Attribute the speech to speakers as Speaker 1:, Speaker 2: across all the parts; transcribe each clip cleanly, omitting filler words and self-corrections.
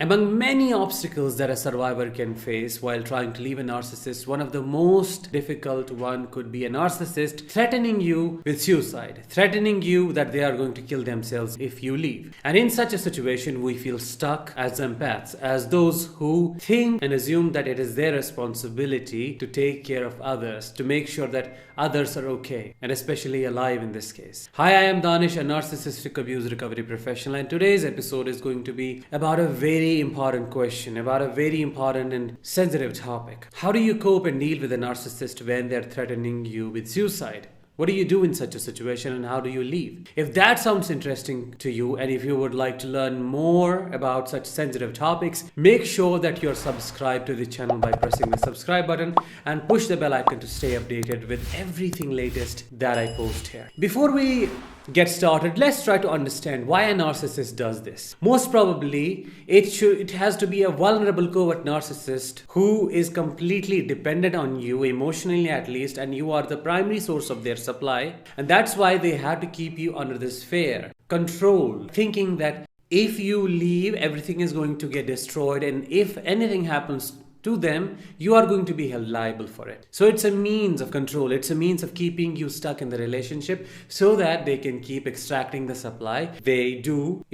Speaker 1: Among many obstacles that a survivor can face while trying to leave a narcissist, one of the most difficult one could be a narcissist threatening you with suicide, threatening you that they are going to kill themselves if you leave. And in such a situation, we feel stuck as empaths, as those who think and assume that it is their responsibility to take care of others, to make sure that others are okay, and especially alive in this case. Hi, I am Danish, a narcissistic abuse recovery professional, and today's episode is going to be about a very important question, about a very important and sensitive topic. How do you cope and deal with a narcissist when they're threatening you with suicide? What do you do in such a situation and how do you leave? If that sounds interesting to you and if you would like to learn more about such sensitive topics, make sure that you're subscribed to the channel by pressing the subscribe button and push the bell icon to stay updated with everything latest that I post here. Before we get started, let's try to understand why a narcissist does this. Most probably, it has to be a vulnerable covert narcissist who is completely dependent on you, emotionally at least, and you are the primary source of their supply. And that's why they have to keep you under this fear, control, thinking that if you leave, everything is going to get destroyed, and if anything happens to them, you are going to be held liable for it. So it's a means of control. It's a means of keeping you stuck in the relationship so that they can keep extracting the supply they do,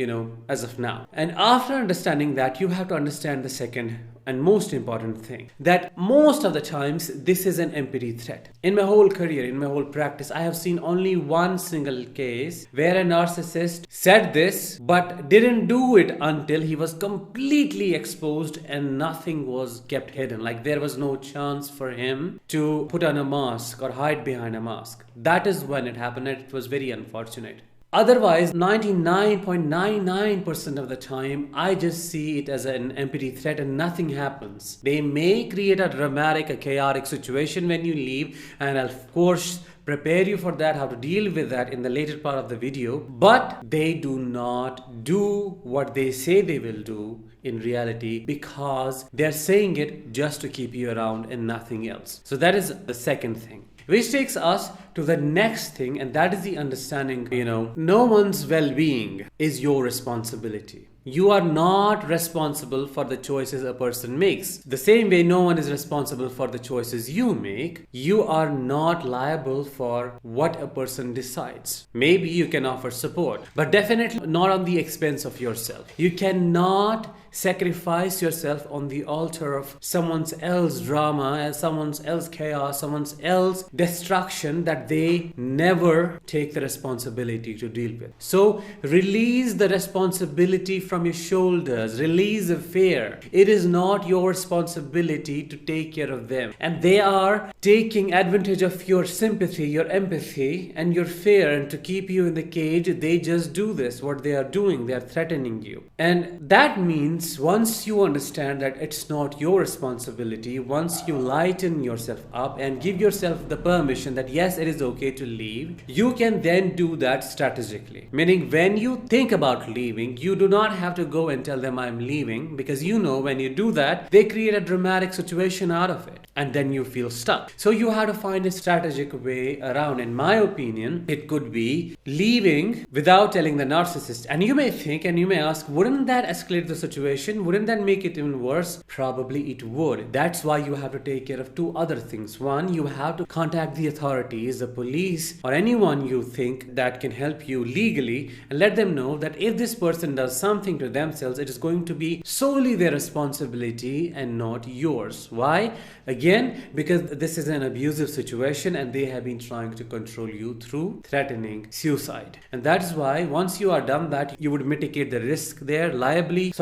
Speaker 1: as of now. And after understanding that, you have to understand the second and most important thing, that most of the times this is an empty threat. In my whole career, in my whole practice, I have seen only one single case where a narcissist said this but didn't do it until he was completely exposed and nothing was kept hidden. Like there was no chance for him to put on a mask or hide behind a mask. That is when it happened, and it was very unfortunate. Otherwise, 99.99% of the time, I just see it as an empty threat and nothing happens. They may create a dramatic, a chaotic situation when you leave, and I'll of course prepare you for that, how to deal with that in the later part of the video, but they do not do what they say they will do in reality because they're saying it just to keep you around and nothing else. So that is the second thing. Which takes us to the next thing, and that is the understanding, no one's well-being is your responsibility. You are not responsible for the choices a person makes. The same way no one is responsible for the choices you make, you are not liable for what a person decides. Maybe you can offer support, but definitely not on the expense of yourself. You cannot sacrifice yourself on the altar of someone else's drama and someone else's chaos, someone else's destruction that they never take the responsibility to deal with. So release the responsibility from your shoulders, release the fear. It is not your responsibility to take care of them, and they are taking advantage of your sympathy, your empathy, and your fear, and to keep you in the cage, they just do this. What they are doing, they are threatening you. And that means once you understand that it's not your responsibility, once you lighten yourself up and give yourself the permission that yes, it is okay to leave, you can then do that strategically. Meaning when you think about leaving, you do not have to go and tell them I'm leaving, because when you do that, they create a dramatic situation out of it and then you feel stuck. So you have to find a strategic way around. In my opinion, it could be leaving without telling the narcissist. And you may think and you may ask, wouldn't that escalate the situation? Wouldn't that make it even worse? Probably it would. That's why you have to take care of two other things. One, you have to contact the authorities, the police, or anyone you think that can help you legally, and let them know that if this person does something to themselves, it is going to be solely their responsibility and not yours. Why? Again, because this is an abusive situation and they have been trying to control you through threatening suicide. And that is why once you are done that, you would mitigate the risk there. Legally,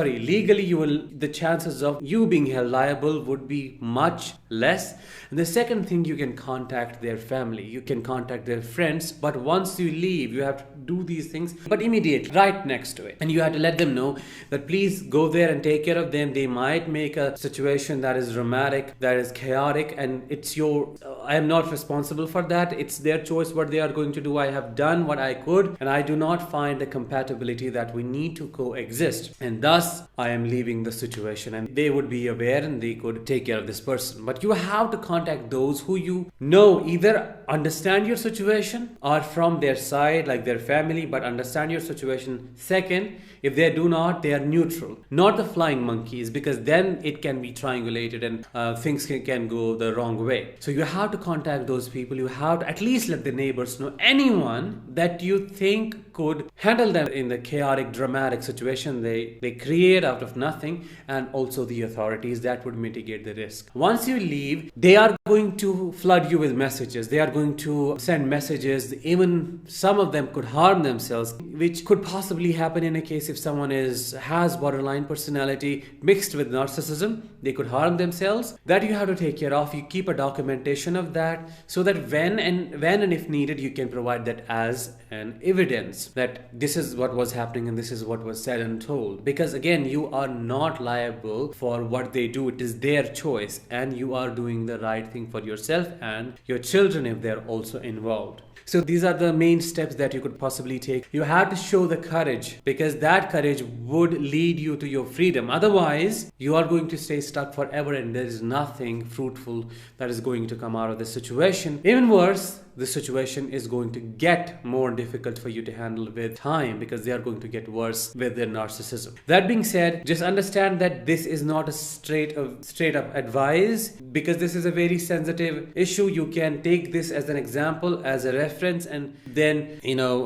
Speaker 1: the chances of you being held liable would be much less. And the second thing, you can contact their family, you can contact their friends, but once you leave, you have to do these things, but immediately, right next to it. And you have to let them know that please go there and take care of them. They might make a situation that is dramatic, that is chaotic, chaotic, and it's your I am not responsible for that. It's their choice what they are going to do. I have done what I could, and I do not find the compatibility that we need to coexist, and thus I am leaving the situation. And they would be aware and they could take care of this person. But you have to contact those who you know either understand your situation or from their side, like their family, but understand your situation. Second, if they do not, they are neutral, not the flying monkeys, because then it can be triangulated and things can go the wrong way. So you have to contact those people. You have to at least let the neighbors know, anyone that you think could handle them in the chaotic, dramatic situation they create out of nothing, and also the authorities that would mitigate the risk. Once you leave, they are going to flood you with messages. They are going to send messages. Even some of them could harm themselves, which could possibly happen in a case if someone has borderline personality mixed with narcissism. They could harm themselves. That you have to take care of. You keep a documentation of that, so that when and if needed, you can provide that as an evidence that this is what was happening and this is what was said and told. Because again, you are not liable for what they do. It is their choice, and you are doing the right thing for yourself and your children if they're also involved. So these are the main steps that you could possibly take. You have to show the courage, because that courage would lead you to your freedom. Otherwise, you are going to stay stuck forever, and there is nothing fruitful that is going to come out of this situation. Even worse, the situation is going to get more difficult for you to handle with time, because they are going to get worse with their narcissism. That being said, just understand that this is not a straight up advice, because this is a very sensitive issue. You can take this as an example, as a reference, and then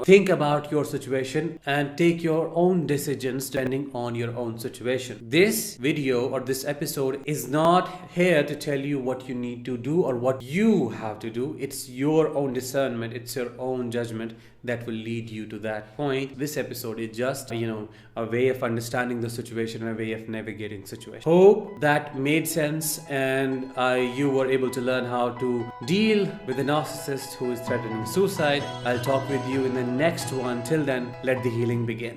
Speaker 1: think about your situation and take your own decisions depending on your own situation. This video or this episode is not here to tell you what you need to do or what you have to do. It's your own discernment, it's your own judgment that will lead you to that point. This episode is just a way of understanding the situation and a way of navigating situation. Hope that made sense, and you were able to learn how to deal with a narcissist who is threatening suicide. I'll talk with you in the next one. Till then, let the healing begin.